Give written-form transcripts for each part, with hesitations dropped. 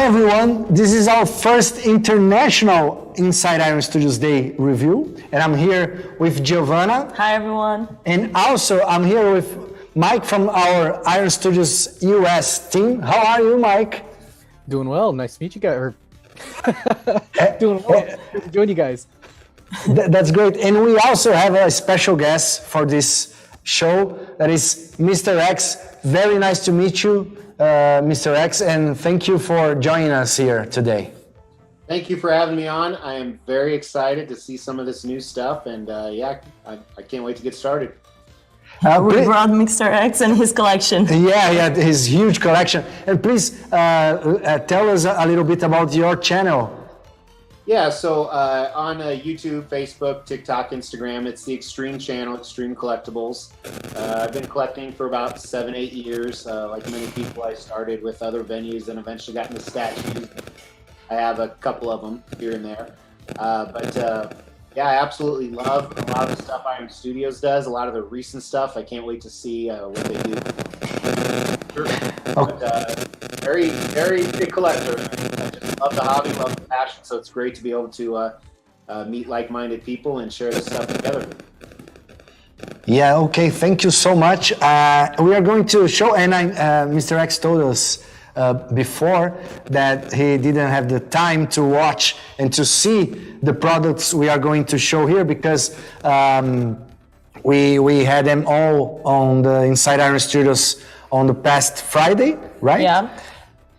everyone, this is our first international Inside Iron Studios Day review, and I'm here with Giovanna. Hi everyone. And also I'm here with Mike from our Iron Studios US team. How are you, Mike? Doing well, nice to meet you guys. Doing well, good to join you guys. That's great. And we also have a special guest for this show, that is Mr. X. Very nice to meet you, Mr. X, and thank you for joining us here today. Thank you for having me on. I am very excited to see some of this new stuff, and I can't wait to get started. We brought Mr. X and his collection. Yeah, his huge collection. And please tell us a little bit about your channel. Yeah, so on YouTube, Facebook, TikTok, Instagram, it's the Xtreme channel, Xtreme Collectibles. I've been collecting for about 7-8 years. Like many people, I started with other venues and eventually got into statues. I have a couple of them here and there. Yeah, I absolutely love a lot of the stuff Iron Studios does, a lot of the recent stuff. I can't wait to see what they do. But, very, very big collector. I just love the hobby, love the passion, so it's great to be able to meet like-minded people and share this stuff together. Yeah, okay, thank you so much. We are going to show, and Mr. X told us before that he didn't have the time to watch and to see the products we are going to show here because we had them all on the Inside Iron Studios on the past Friday, right? Yeah.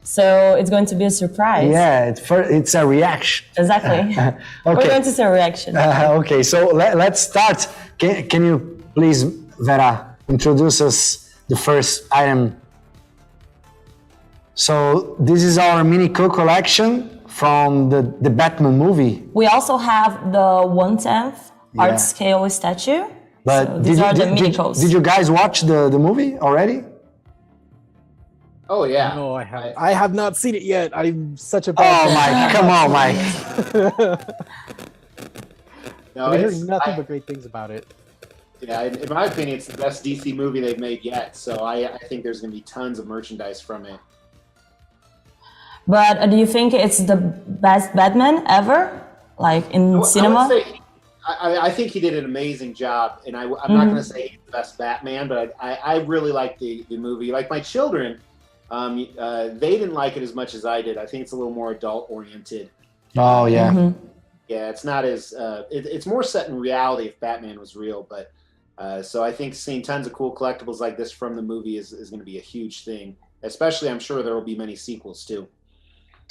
So it's going to be a surprise. Yeah, it's a reaction. Exactly. Okay. We're going to see a reaction. Okay, so let's start. Can you please, Vera, introduce us the first item? So this is our Mini Co collection from the Batman movie. We also have the 1/10 art scale statue. But so these are the Mini Cos. Did you guys watch the movie already? Oh yeah. No, I have not seen it yet. I'm such a bad fan. Mike, come on, Mike. No, I heard nothing but great things about it. Yeah, in my opinion, it's the best DC movie they've made yet. So I think there's going to be tons of merchandise from it. But do you think it's the best Batman ever, like in cinema? I think he did an amazing job, and I'm not going to say he's the best Batman, but I really like the movie. Like my children, they didn't like it as much as I did. I think it's a little more adult-oriented. Oh, yeah. Mm-hmm. Yeah, it's not as... it's more set in reality if Batman was real, but... so I think seeing tons of cool collectibles like this from the movie is going to be a huge thing. Especially, I'm sure there will be many sequels, too.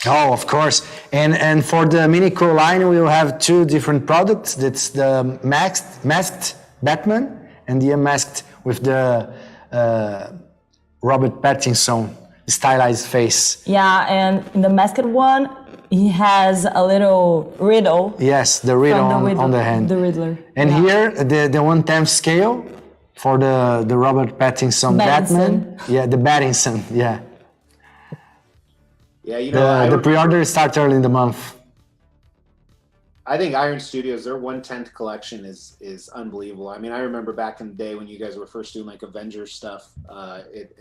Oh, of course. And for the Mini Co line, we will have two different products. That's the masked Batman and the unmasked with the Robert Pattinson stylized face. Yeah, and in the masked one, he has a little riddle. Yes, the riddle on the hand. The Riddler. And here, the 1/10 scale for the Robert Pattinson Batman. Yeah, the Pattinson, yeah. Yeah, you know, the pre-order starts early in the month. I think Iron Studios, their 1/10 collection is unbelievable. I mean, I remember back in the day when you guys were first doing like Avengers stuff,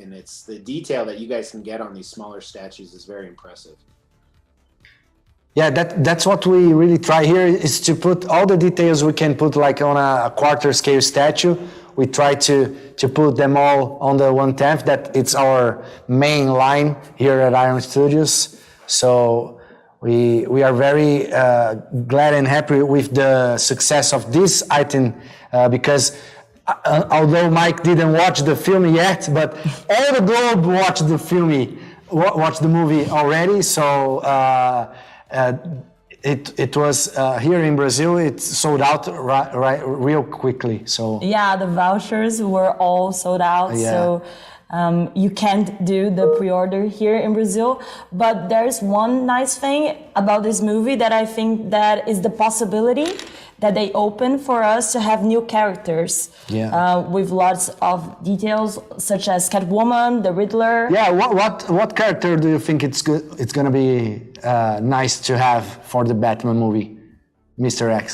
and it's the detail that you guys can get on these smaller statues is very impressive. Yeah, that's what we really try here, is to put all the details we can put like on a quarter scale statue. We try to put them all on the 1/10. That it's our main line here at Iron Studios. So we are very glad and happy with the success of this item because although Mike didn't watch the film yet, but all the globe watched the movie already. So it was here in Brazil. It sold out real quickly. So yeah, the vouchers were all sold out. Yeah. So you can't do the pre-order here in Brazil. But there's one nice thing about this movie that I think that is the possibility that they open for us to have new characters. Yeah. With lots of details such as Catwoman, the Riddler. Yeah, what character do you think it's gonna be nice to have for the Batman movie, Mr. X?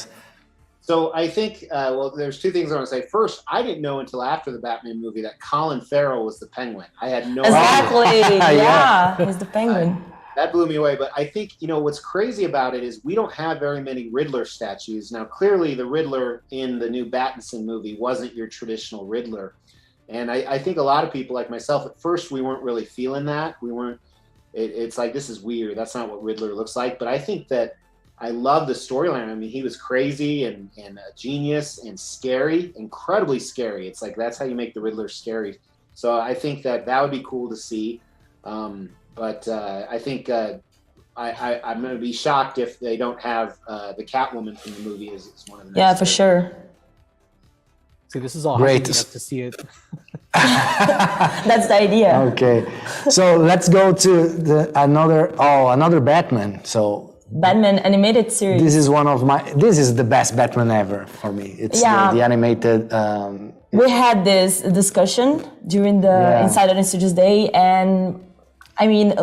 So I think, well, there's two things I want to say. First, I didn't know until after the Batman movie that Colin Farrell was the Penguin. I had no idea. Exactly, yeah, he's the Penguin. That blew me away. But I think, what's crazy about it is we don't have very many Riddler statues. Now, clearly the Riddler in the new Pattinson movie wasn't your traditional Riddler. And I think a lot of people like myself, at first, we weren't really feeling that. It's like, this is weird. That's not what Riddler looks like. But I think that I love the storyline. I mean, he was crazy and a genius and scary, incredibly scary. It's like, that's how you make the Riddler scary. So I think that would be cool to see. But I think I'm going to be shocked if they don't have the Catwoman from the movie as one of the next. Yeah, for sure. See, this is all Great to see it. That's the idea. Okay, so let's go to another Batman. So Batman animated series. this is the best Batman ever for me. It's the animated. We had this discussion during the Inside the Studios Day, and I mean,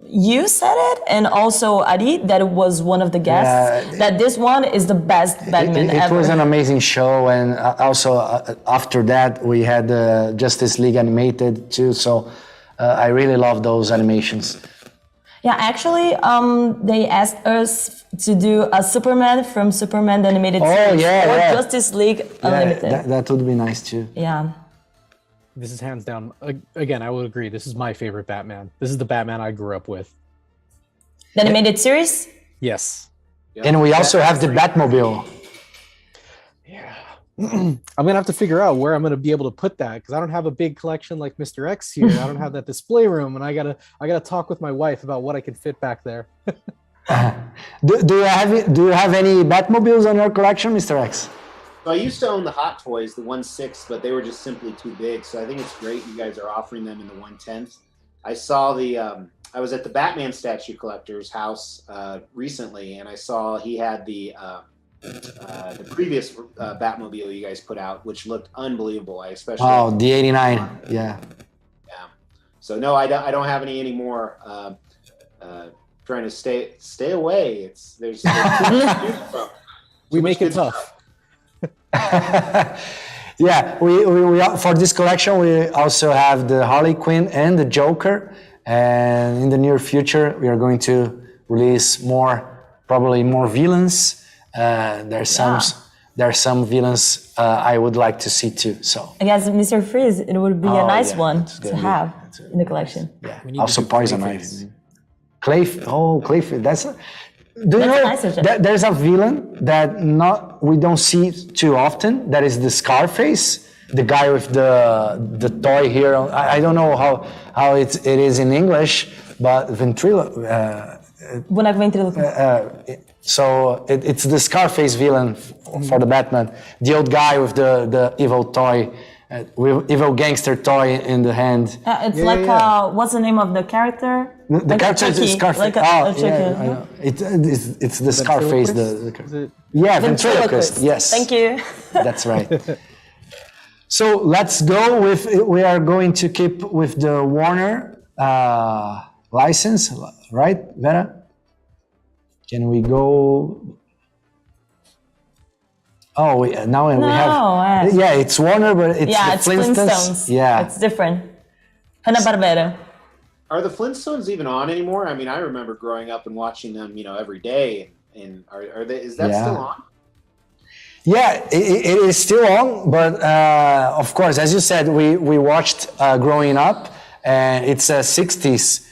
you said it, and also Ari, that it was one of the guests, that this one is the best Batman ever. It was an amazing show, and also after that we had Justice League animated too. So I really love those animations. Yeah, actually, they asked us to do a Superman from Superman the animated series or Justice League Unlimited. That would be nice too. Yeah. This is hands down. Again, I would agree. This is my favorite Batman. This is the Batman I grew up with. The animated series? Yes. Yeah. And we also have the Batmobile. Yeah. I'm gonna have to figure out where I'm gonna be able to put that, because I don't have a big collection like Mr. X here. I don't have that display room, and I gotta talk with my wife about what I can fit back there. Do you have any Batmobiles on your collection, Mr. X? So I used to own the Hot Toys, the 1/6, but they were just simply too big. So I think it's great you guys are offering them in the 1/10. I saw I was at the Batman statue collector's house recently, and I saw he had the previous Batmobile you guys put out, which looked unbelievable. I especially the '89, yeah. So no, I don't have any anymore. Trying to stay away. There's too much to choose from. We make it tough. Yeah, we for this collection we also have the Harley Quinn and the Joker, and in the near future we are going to release probably more villains. There's some villains I would like to see too. So I guess Mr. Freeze, it would be a nice one to have in the collection. Yeah, also Poison Ivy. Clayface. That's. Do you know there's a villain that we don't see too often? That is the Scarface, the guy with the toy here. I don't know how it is in English, but Boneco ventríloco. So it's the Scarface villain for the Batman, the old guy with the evil toy, evil gangster toy in the hand. What's the name of the character? The character is Scarface. I know. It's the Scarface. Ventriloquist. Yes. Thank you. That's right. So let's go with. We are going to keep with the Warner license, right, Vera? Can we go? Oh, now we have. Yeah, it's Warner, but it's the Flintstones. Yeah, it's different. Hanna-Barbera. Are the Flintstones even on anymore? I mean, I remember growing up and watching them, every day. And are they? Is that still on? Yeah, it is still on. But of course, as you said, we watched growing up, and it's a '60s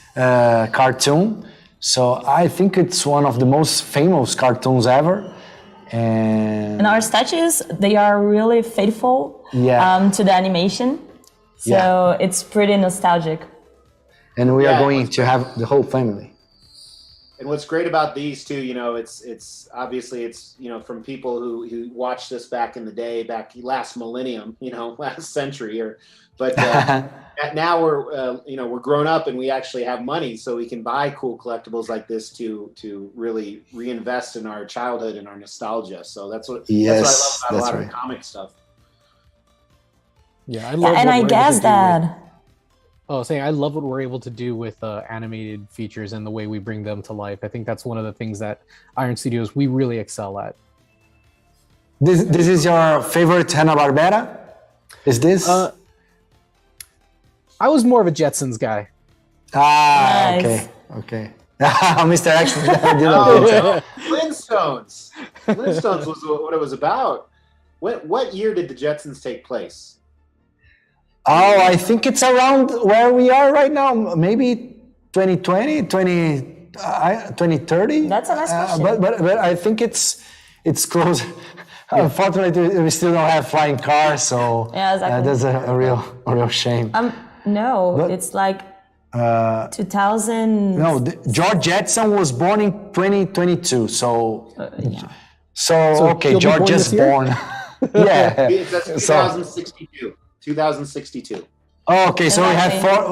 cartoon. So I think it's one of the most famous cartoons ever. And our statues, they are really faithful to the animation. So it's pretty nostalgic. And we are going to have the whole family. And what's great about these two, it's obviously it's from people who watched this back in the day, back last millennium, last century, but now we're grown up and we actually have money, so we can buy cool collectibles like this to really reinvest in our childhood and our nostalgia. So that's what I love about a lot of the comic stuff. Yeah, I love and I guess that. I love what we're able to do with animated features and the way we bring them to life. I think that's one of the things that Iron Studios, we really excel at. This is your favorite Hanna-Barbera? Is this? I was more of a Jetsons guy. Nice. Okay. Mr. X didn't think Oh, so. Flintstones. Flintstones was what it was about. What year did the Jetsons take place? Oh, I think it's around where we are right now. Maybe 2020, 2030. That's a nice question. But I think it's close. Unfortunately, we still don't have flying cars, so Yeah, exactly. that's a real shame. No, But- it's like 2000. No, George Jetson was born in 2022, so okay, he'll be George born just this year? born. Yeah. That's So 2062. 2062. okay, so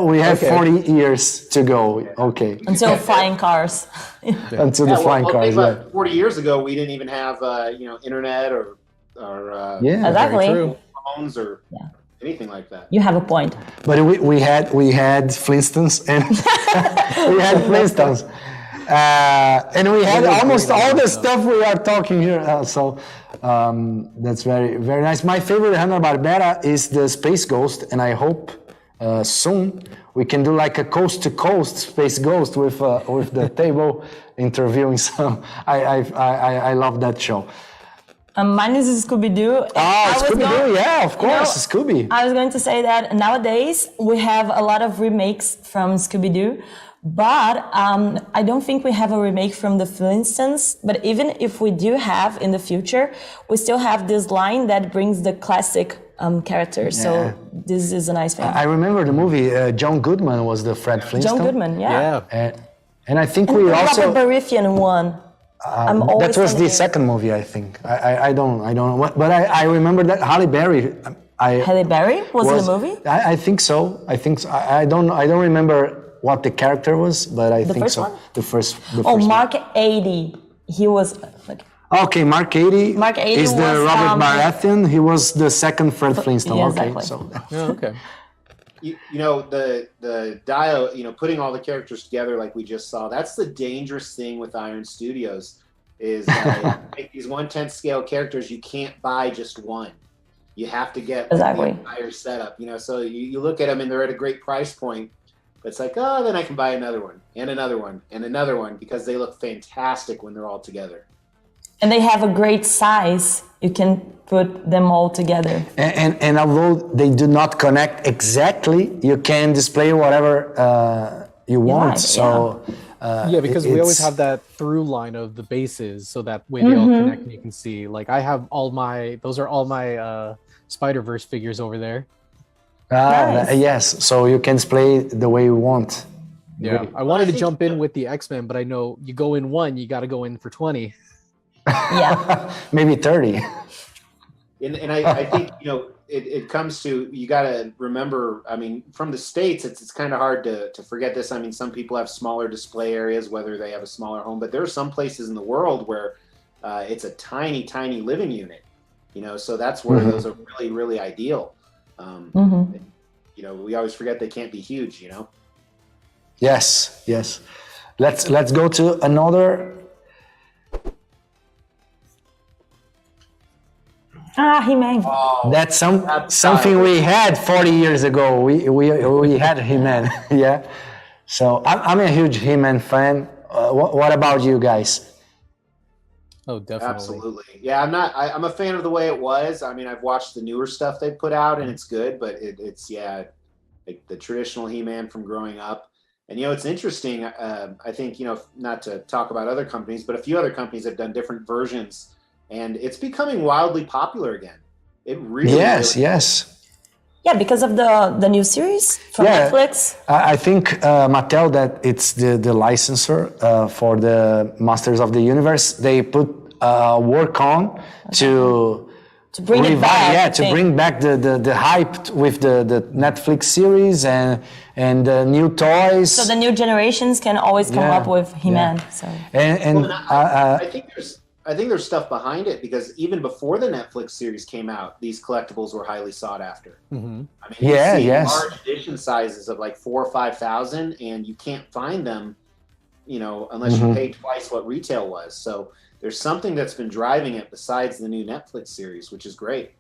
we have Okay. 40 years to go. Okay, Until flying cars. until the flying think cars. about Yeah. 40 years ago, we didn't even have internet or Yeah. Exactly. true. phones or anything like that. You have a point. But we had Flintstones and we had Flintstones. And we had almost all the stuff we are talking here. So that's very, very nice. My favorite Hanna-Barbera is the Space Ghost, and I hope soon we can do like a coast-to-coast Space Ghost with the table interviewing some. I love that show. Mine is Scooby-Doo. Scooby-Doo, yeah, of course, Scooby. I was going to say that nowadays we have a lot of remakes from Scooby-Doo, but I don't think we have a remake from the Flintstones. But even if we do have in the future, we still have this line that brings the classic characters. Yeah. So this is a nice thing. I remember the movie. John Goodman was the Fred Flintstone. John Goodman, yeah. And I think And we the also. Robert Baratheon one. I'm always That was the thinking- second movie, I think. I don't know, but I remember that Halle Berry. Halle Berry was in the movie? I think so. I don't remember what the character was, but I think first so. one? The first. Oh, first Mark 80. He was like, one. Okay, Mark 80. Mark 80 is the was, Robert Baratheon. He was the second Fred Flintstone. yeah, Okay, exactly. so. Oh, okay. The Dio, putting all the characters together like we just saw, that's the dangerous thing with Iron Studios is make these 1/10 scale characters, you can't buy just one. You have to get Exactly. the entire setup, so you look at them and they're at a great price point, but it's like, oh, then I can buy another one and another one and another one because they look fantastic when they're all together. and they have a great size. You can put them all together. And although they do not connect exactly, you can display whatever you want. like, So Yeah, because we always it's- have that through line of the bases, so that way they all connect and you can see. Like I have those are all my Spider-Verse figures over there. Nice. Yes, so you can display the way you want. Yeah, I wanted to think- jump in with the X-Men, but I know you go in one, you got to go in for 20. Yeah. Maybe 30. And I think it comes to, you got to remember, from the States, it's kind of hard to forget this. Some people have smaller display areas, whether they have a smaller home, but there are some places in the world where it's a tiny living unit, so that's where those are really, really ideal. We always forget they can't be huge, Yes. Let's go to another. He-Man. That's something we had 40 years ago. We had He-Man. Yeah. So I'm a huge He-Man fan. What about you guys? Oh, definitely. Absolutely. Yeah, I'm a fan of the way it was. I've watched the newer stuff they put out and it's good, but it's like the traditional He-Man from growing up. And it's interesting. I think not to talk about other companies, but a few other companies have done different versions, and it's becoming wildly popular again. It really Yes. Yeah, because of the new series from Netflix. I think Mattel, that it's the licensor for the Masters of the Universe. They put work on to bring it back. Yeah, I to think. bring back the hype with the Netflix series and the new toys. So the new generations can always come Yeah, up with He-Man. So and I think there's stuff behind it, because even before the Netflix series came out, these collectibles were highly sought after. Mm-hmm. You see yes. large edition sizes of like 4,000 or 5,000, and you can't find them, unless you pay twice what retail was. So there's something that's been driving it besides the new Netflix series, which is great.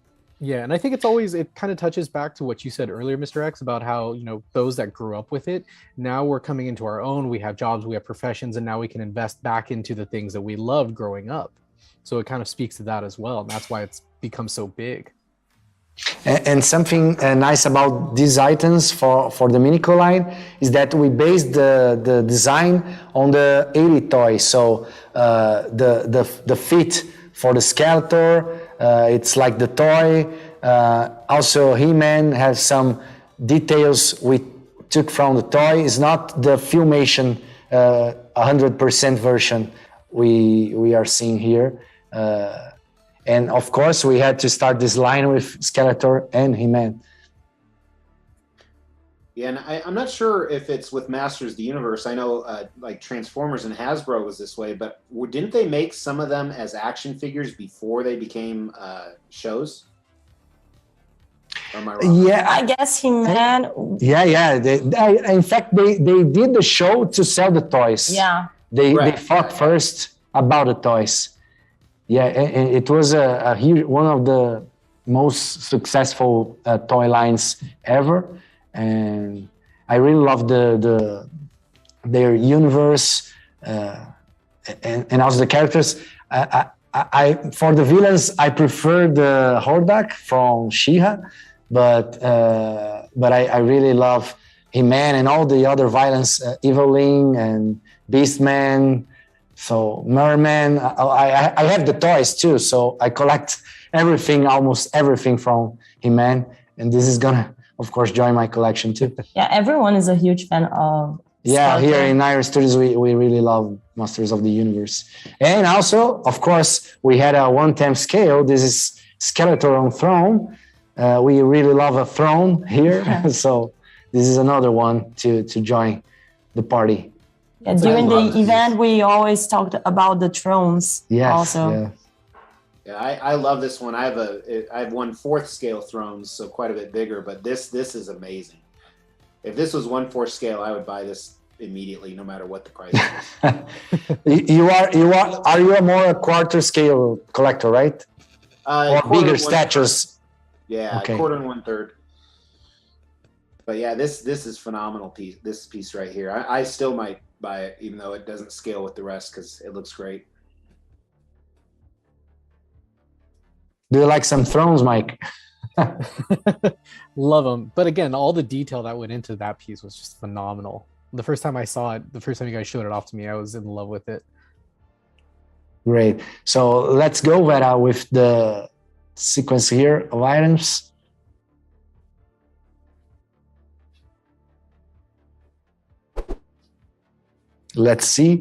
Yeah, and I think it kind of touches back to what you said earlier, Mr. X, about how, those that grew up with it, now we're coming into our own, we have jobs, we have professions, and now we can invest back into the things that we loved growing up. So it kind of speaks to that as well, and that's why it's become so big. And something nice about these items for the Minico line is that we based the design on the 80 toys. So the fit for the Skeletor, it's like the toy. Also, He-Man has some details we took from the toy. It's not the Filmation 100% version we are seeing here. And of course, we had to start this line with Skeletor and He-Man. Yeah, and I'm not sure if it's with Masters of the Universe. I know like Transformers and Hasbro was this way, but didn't they make some of them as action figures before they became shows? Or am I wrong? Yeah, I guess He-Man. yeah. In fact, they did the show to sell the toys. Yeah. They Right. thought first about the toys. Yeah, and it was a huge, one of the most successful toy lines ever, and I really love their universe and also the characters. I for the villains I prefer the Hordak from She-Ra, but I really love He-Man and all the other villains, Evelyn and Beastman. So Merman, I have the toys too, so I collect almost everything from He-Man, and this is gonna, of course, join my collection too. Yeah, everyone is a huge fan of Yeah, Skeletor. here in Nair Studios, we really love Masters of the Universe. And also, of course, we had a 1/10 scale. This is Skeletor on throne. We really love a throne here, so this is another one to join the party. Yeah, during I love the event, we always talked about the thrones. Yes, also. yeah. Yeah, I love this one. I have 1/4 scale thrones, so quite a bit bigger. But this is amazing. If this was 1/4 scale, I would buy this immediately, no matter what the price is. Are you a more quarter scale collector, right? Or Quarter bigger and statues? Yeah, Okay. quarter and 1/3. But yeah, this is phenomenal piece. This piece right here, I still might buy it, even though it doesn't scale with the rest because it looks great. Do you like some thrones, Mike? Love them. But again, all the detail that went into that piece was just phenomenal. The first time I saw it, the first time you guys showed it off to me, I was in love with it. Great. So let's go, Vera, with the sequence here of items. Let's see.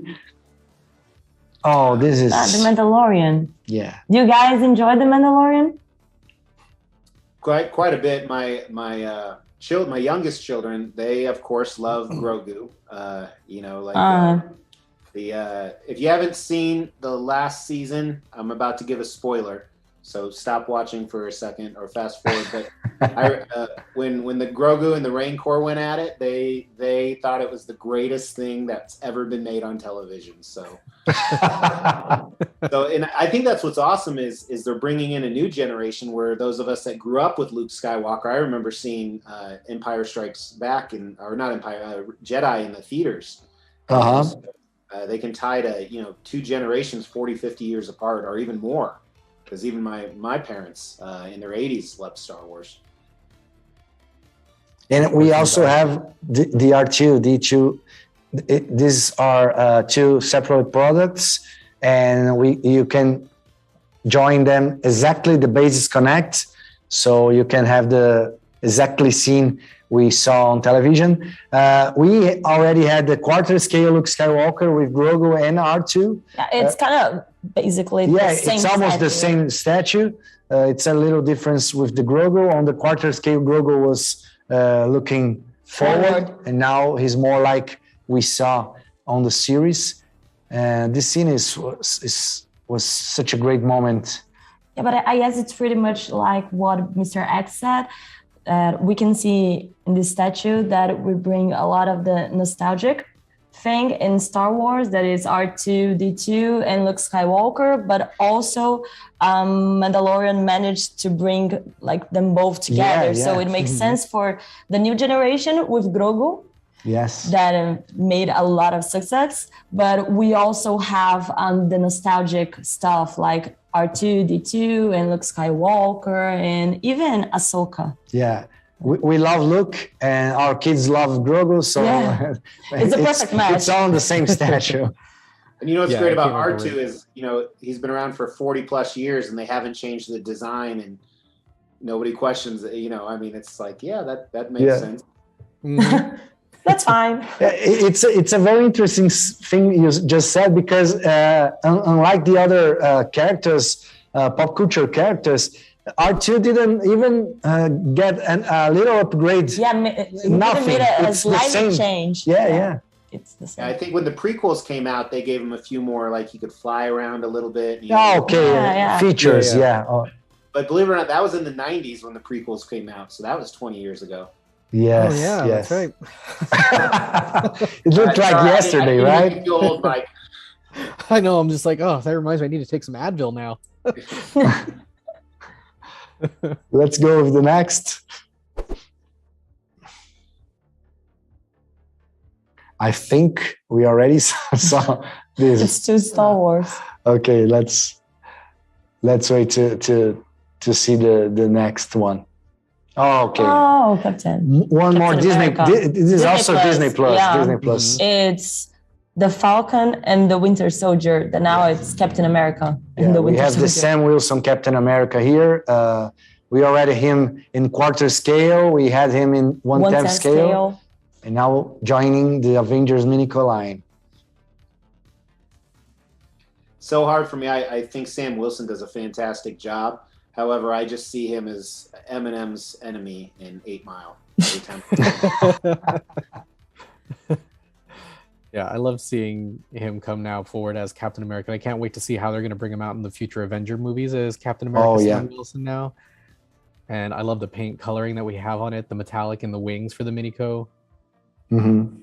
Oh, this is The Mandalorian. yeah. Do you guys enjoy The Mandalorian? Quite a bit. My youngest children, they of course love Grogu. If you haven't seen the last season, I'm about to give a spoiler, so stop watching for a second or fast forward. But when the Grogu and the Rancor went at it, they thought it was the greatest thing that's ever been made on television. So and I think that's what's awesome is they're bringing in a new generation where those of us that grew up with Luke Skywalker, I remember seeing Empire Strikes Back Jedi in the theaters. They can tie to, 2 generations, 40, 50 years apart, or even more. Because even my parents in their 80s loved Star Wars. And we also have the R2, D2. These are 2 separate products, and you can join them exactly the basis connect, so you can have the exactly scene we saw on television. We already had the quarter scale Luke Skywalker with Grogu and R2. Yeah, it's kind of basically the same it's almost the same statue. It's a little difference with the Grogu. On the quarter scale, Grogu was looking forward, and now he's more like we saw on the series. This scene was such a great moment. Yeah, but I guess it's pretty much like what Mr. X said. We can see in this statue that we bring a lot of the nostalgic thing in Star Wars that is R2-D2 and Luke Skywalker, but also Mandalorian managed to bring like them both together. So it makes sense for the new generation with Grogu. Yes. That made a lot of success, but we also have the nostalgic stuff like R2-D2 and Luke Skywalker and even Ahsoka. Yeah. We love Luke and our kids love Grogu, so it's a perfect match. It's all on the same statue. And you know what's great about R2 is, you know, he's been around for 40 plus years and they haven't changed the design and nobody questions it, you know. I mean, it's like, that makes sense. Mm-hmm. That's fine. It's a very interesting thing you just said, because unlike the other characters, pop culture characters, R2 didn't even get a little upgrade. Yeah, nothing. Made a it's slight the same. change. Yeah. It's the same. I think when the prequels came out, they gave him a few more, like he could fly around a little bit. Features, Oh. But believe it or not, that was in the 90s when the prequels came out. So that was 20 years ago. Yes, that's right. It looked like yesterday, right? Old, Mike. I know. I'm just like, oh, that reminds me. I need to take some Advil now. Let's go with the next. I think we already saw this. It's two Star Wars. Okay, let's wait to see the next one. Oh, okay. Oh, Captain. One more Disney. This is also Plus. Disney Plus. Yeah. Disney Plus. It's the Falcon and the Winter Soldier. Now it's Captain America and the Winter We have Soldier. the Sam Wilson Captain America here. We already him in quarter scale. We had him in 1/10 scale. And now joining the Avengers mini-co line. So hard for me. I think Sam Wilson does a fantastic job. However, I just see him as Eminem's enemy in 8 Mile every time. Yeah, I love seeing him come now forward as Captain America. I can't wait to see how they're going to bring him out in the future Avenger movies as Captain America Sam Wilson now. And I love the paint coloring that we have on it, the metallic and the wings for the Minico. Mm-hmm.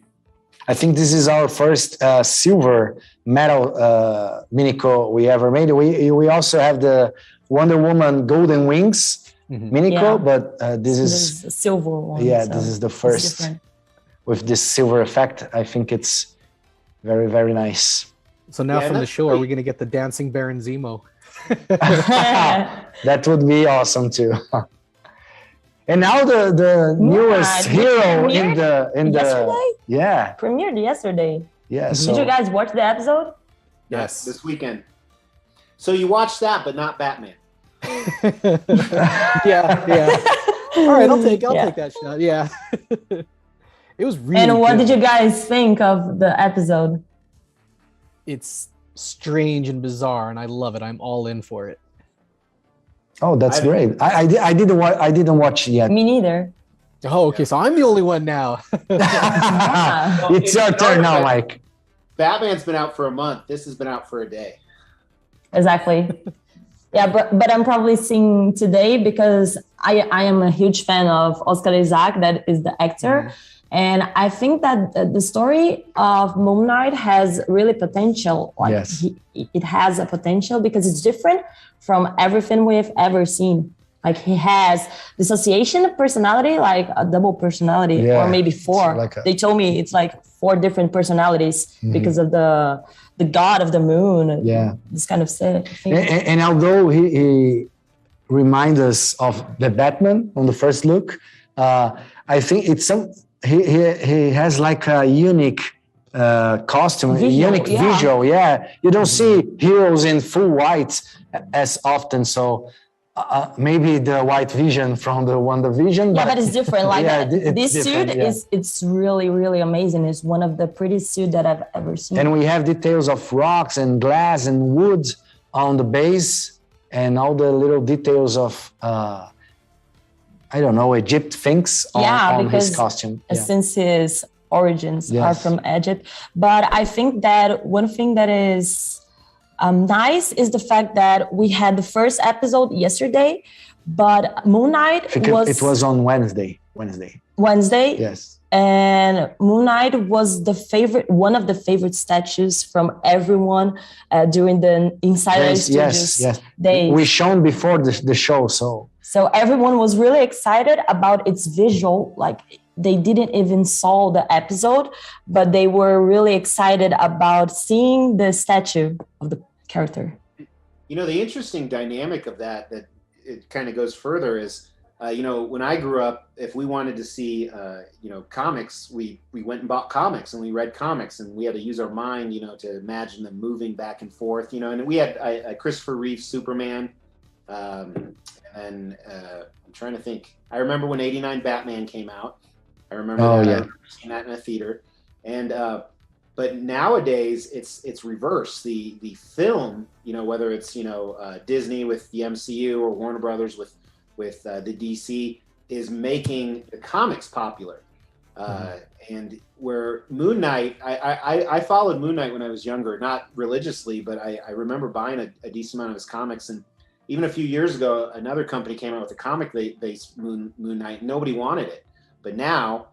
I think this is our first silver metal Minico we ever made. We also have the Wonder Woman Golden Wings Minico, but this is a silver one. Yeah, this is the first with this silver effect. I think it's very, very nice. So now from the show, are we going to get the dancing Baron Zemo? That would be awesome too. And now the newest hero in the yesterday? Premiered yesterday. Yeah. So, did you guys watch the episode? Yes, this weekend. So you watched that, but not Batman. yeah. All right, I'll take that shot. Yeah. It was really. And what good. did you guys think of the episode? It's strange and bizarre, and I love it. I'm all in for it. Oh, that's great. I didn't watch it yet. Me neither. Oh, okay. So I'm the only one now. It's your turn now, Mike. Batman's been out for a month. This has been out for a day. Exactly. Yeah, but I'm probably seeing today because I am a huge fan of Oscar Isaac, that is the actor. And I think that the story of Moon Knight has really potential. It has a potential because it's different from everything we've ever seen. Like he has dissociation of personality, like a double personality, or maybe 4. They told me it's like 4 different personalities because of the god of the moon. This kind of thing. And although he reminds us of the Batman on the first look, I think it's he has like a unique costume, unique visual. Yeah, you don't see heroes in full white as often. So maybe the white vision from the WandaVision. But it's different. Like this suit it's really, really amazing. It's one of the prettiest suits that I've ever seen. And we have details of rocks and glass and wood on the base, and all the little details of I don't know, Egypt things on his costume. Since his origins are from Egypt. But I think that one thing that is nice is the fact that we had the first episode yesterday, but Moon Knight it was on Wednesday. Wednesday? Yes. And Moon Knight was one of the favorite statues from everyone during the Insider Studios days. We shown before the show, so everyone was really excited about its visual. Like they didn't even saw the episode, but they were really excited about seeing the statue of the character. You know, the interesting dynamic of that it kind of goes further is, you know, when I grew up, if we wanted to see, you know, comics, we went and bought comics and we read comics, and we had to use our mind, you know, to imagine them moving back and forth, you know, and we had a Christopher Reeve Superman. And I'm trying to think. I remember when '89 Batman came out. I remember that. I remember seeing that in a theater. And but nowadays it's reverse. The film, you know, whether it's, you know, Disney with the MCU or Warner Brothers with the DC, is making the comics popular. And where Moon Knight, I followed Moon Knight when I was younger, not religiously, but I remember buying a decent amount of his comics. And even a few years ago, another company came out with a comic-based Moon Knight. Nobody wanted it, but now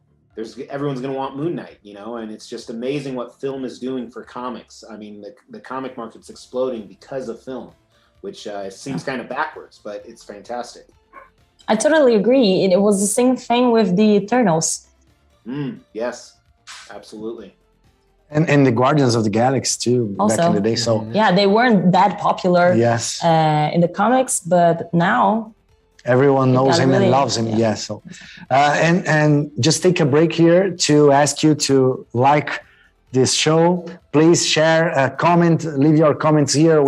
everyone's going to want Moon Knight, you know. And it's just amazing what film is doing for comics. I mean, the comic market's exploding because of film, which seems kind of backwards, but it's fantastic. I totally agree. It was the same thing with the Eternals. Yes, absolutely. And the Guardians of the Galaxy too, also, back in the day. So yeah, they weren't that popular in the comics, but now everyone knows him and loves him. Yeah. So and just take a break here to ask you to like this show. Please share, comment, leave your comments here.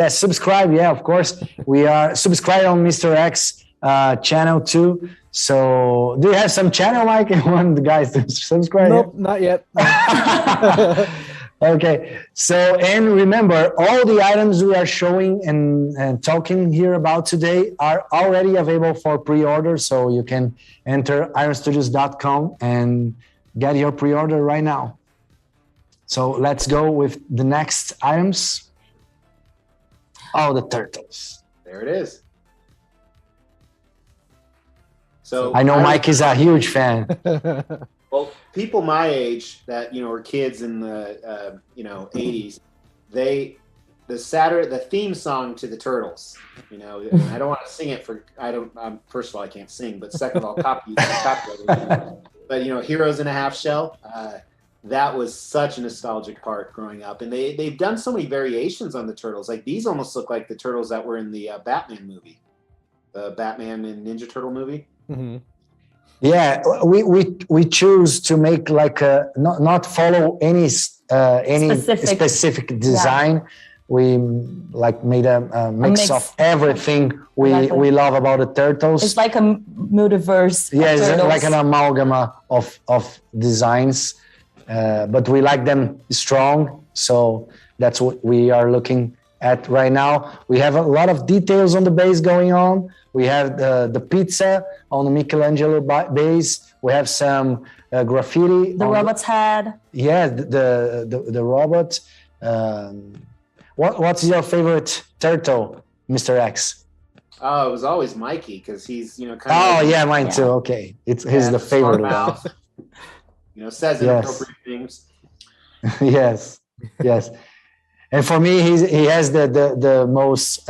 Subscribe. Yeah, of course. We are subscribed on Mr. X channel too. So do you have some channel, Mike? You want the guys to subscribe? Nope, not yet. Okay. So, and remember, all the items we are showing and talking here about today are already available for pre-order. So you can enter ironstudios.com and get your pre-order right now. So let's go with the next items. Oh, the turtles. There it is. So I know Mike is a huge fan. Well, people my age that, you know, were kids in the you know, 80s, the theme song to the Turtles, you know, I don't want to sing it first of all, I can't sing, but second of all, copyright. But you know, Heroes in a Half Shell, that was such a nostalgic part growing up, and they've done so many variations on the Turtles. Like these almost look like the Turtles that were in the Batman movie, the Batman and Ninja Turtle movie. Mm-hmm. Yeah, we choose to make like not follow any specific design. Yeah. We like made a mix of everything we love about the turtles. It's like a multiverse. Yeah, it's like an amalgam of designs, but we like them strong. So that's what we are looking at right now. We have a lot of details on the base going on. We have the pizza on the Michelangelo base. We have some graffiti. The robot's head. Yeah, the robot. What's your favorite turtle, Mr. X? Oh, it was always Mikey because he's, you know, kind of. Oh, yeah, mine too. Okay, he's the favorite mouth. You know, says inappropriate things. Yes. And for me, he has the most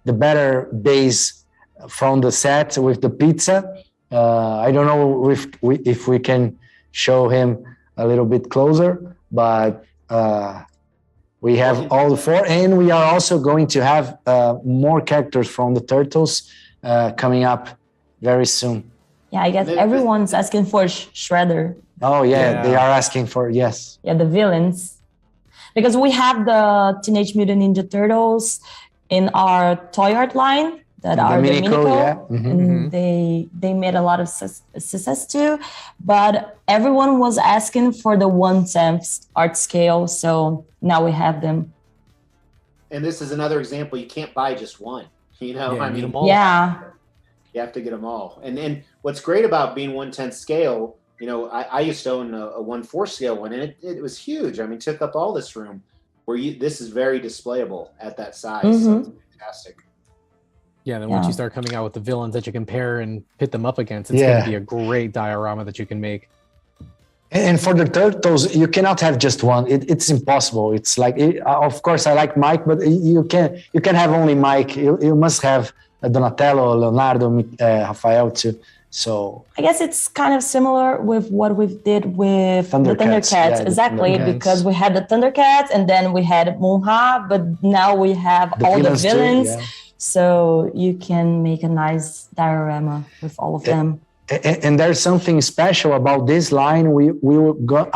the better base from the set with the pizza. I don't know if we can show him a little bit closer, but we have all the four, and we are also going to have more characters from the Turtles coming up very soon. Yeah, I guess everyone's asking for Shredder. Oh yeah, they are asking for, yes. Yeah, the villains. Because we have the Teenage Mutant Ninja Turtles in our toy art line that are the Minico, yeah. And they made a lot of success too. But everyone was asking for the 1/10 art scale, so now we have them. And this is another example. You can't buy just one. You know, I mean, yeah, you have to get them all. And what's great about being 1/10 scale, you know, I used to own a 1/4 scale one, and it was huge. I mean, took up all this room. This is very displayable at that size. So it's fantastic. Yeah, then once you start coming out with the villains that you compare and pit them up against, it's going to be a great diorama that you can make. And for the turtles, you cannot have just one. It's impossible. It's like, of course, I like Mike, but you can have only Mike. You must have Donatello, Leonardo, Raphael too. So I guess it's kind of similar with what we did with the Thundercats, exactly, because we had the Thundercats and then we had Monha, but now we have all the villains. Too, so you can make a nice diorama with all of them. And there's something special about this line. We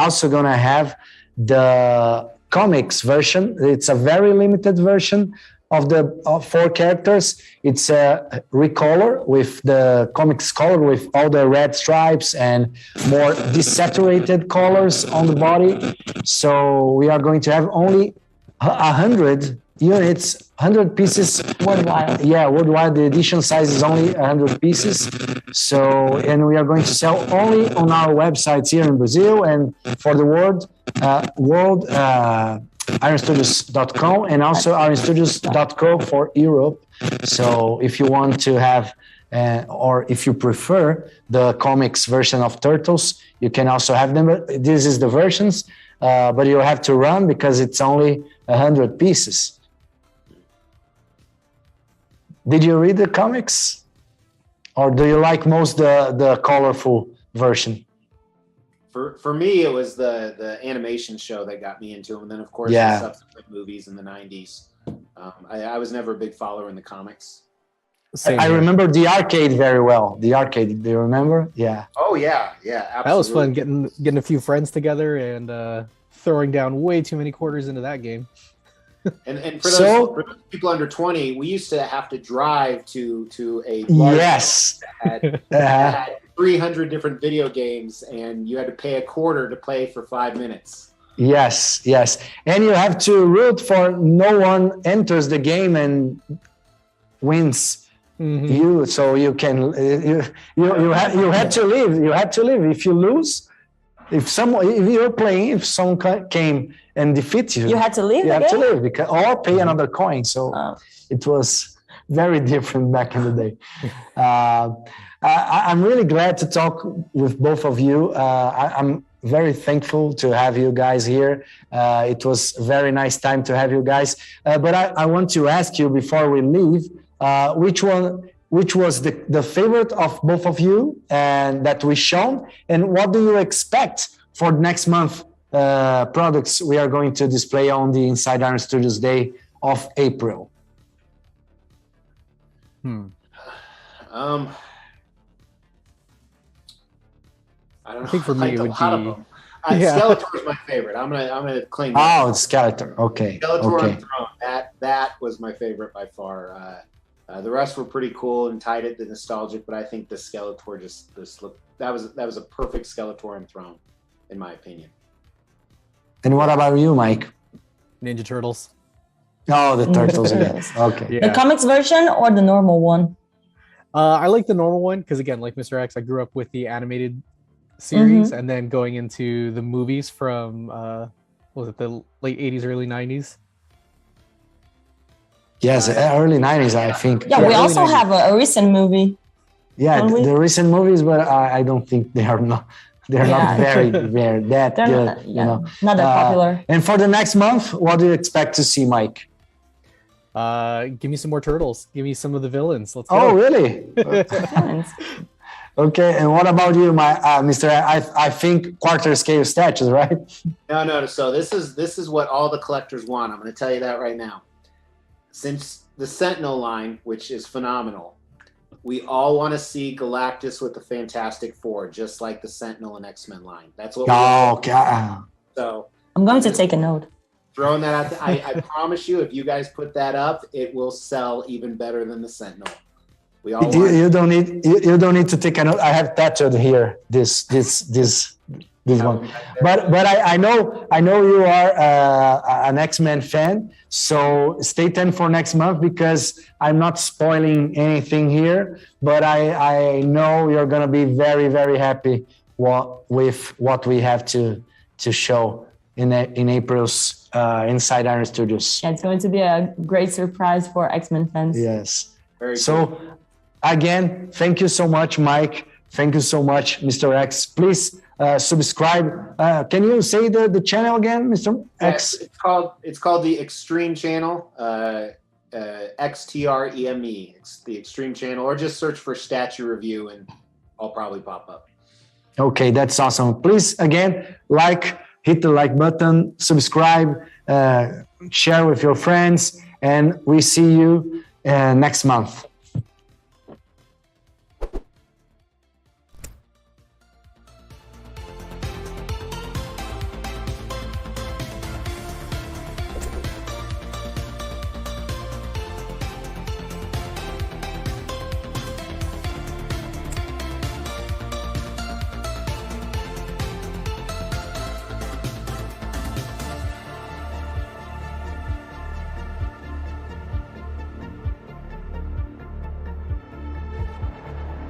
also gonna have the comics version. It's a very limited version of the 4 characters. It's a recolor with the comics color with all the red stripes and more desaturated colors on the body. So we are going to have only 100 units, 100 pieces worldwide. Yeah, worldwide. The edition size is only 100 pieces. So, and we are going to sell only on our websites here in Brazil and for the world, ironstudios.com and also ironstudios.co for Europe. So if you want to have, or if you prefer the comics version of Turtles, you can also have them. This is the versions, but you have to run because it's only 100 pieces. Did you read the comics? Or do you like most the colorful version? For me, it was the animation show that got me into them. And then, of course, the subsequent movies in the 90s. I was never a big follower in the comics. I remember the arcade very well. The arcade, do you remember? Yeah. Oh, yeah. Yeah, absolutely. That was fun, getting a few friends together and throwing down way too many quarters into that game. And for those people under 20, we used to have to drive to a large that had 300 different video games, and you had to pay $0.25 to play for 5 minutes. Yes. And you have to root for no one enters the game and wins you, so you can you had to leave. You had to leave. If you lose, if you're playing, if someone came and defeat you, you had to leave. You have to leave or pay another coin. So it was very different back in the day. I'm really glad to talk with both of you. I'm very thankful to have you guys here. It was a very nice time to have you guys. But I want to ask you before we leave, which was the favorite of both of you and that we shown, and what do you expect for next month products we are going to display on the Inside Iron Studios Day of April? I don't know. I think for me it would be Skeletor is my favorite. I'm gonna claim that. Oh, it's Skeletor. Okay. Skeletor on Throne. That was my favorite by far. The rest were pretty cool and tied it to nostalgic, but I think the Skeletor just looked. That was a perfect Skeletor on Throne, in my opinion. And what about you, Mike? Ninja Turtles. Oh, the Turtles again. Okay. Yeah. The comics version or the normal one? I like the normal one because, again, like Mr. X, I grew up with the animated series and then going into the movies from, was it the late 80s, early 90s? Yes, early 90s, I think. Yeah, we also 90s. Have a recent movie. Yeah, the recent movies, but I don't think they are not. They're not very that good. Not that popular. And for the next month, what do you expect to see, Mike? Give me some more turtles. Give me some of the villains. Let's go. Oh, really? Okay, and what about you, Mr. I think quarter scale statues, right? No. So this is what all the collectors want. I'm going to tell you that right now. Since the Sentinel line, which is phenomenal, we all want to see Galactus with the Fantastic Four, just like the Sentinel and X-Men line. That's what. So I'm going to take a note. Throwing that out, I promise you, if you guys put that up, it will sell even better than the Sentinel. We all. You don't need to take a note. I have tattooed here this one. But I know you are an X-Men fan, so stay tuned for next month because I'm not spoiling anything here, but I know you're gonna be very, very happy with what we have to show in April's Inside Iron Studios. Yeah, it's going to be a great surprise for X-Men fans. Yes. Very So, cool. again, thank you so much, Mike. Thank you so much, Mr. X. Please subscribe. Can you say the channel again, Mr. X? It's called the Xtreme channel. Xtreme. It's the Xtreme channel, or just search for Statue Review and I'll probably pop up. Okay, that's awesome. Please, again, hit the like button, subscribe, share with your friends, and we see you next month.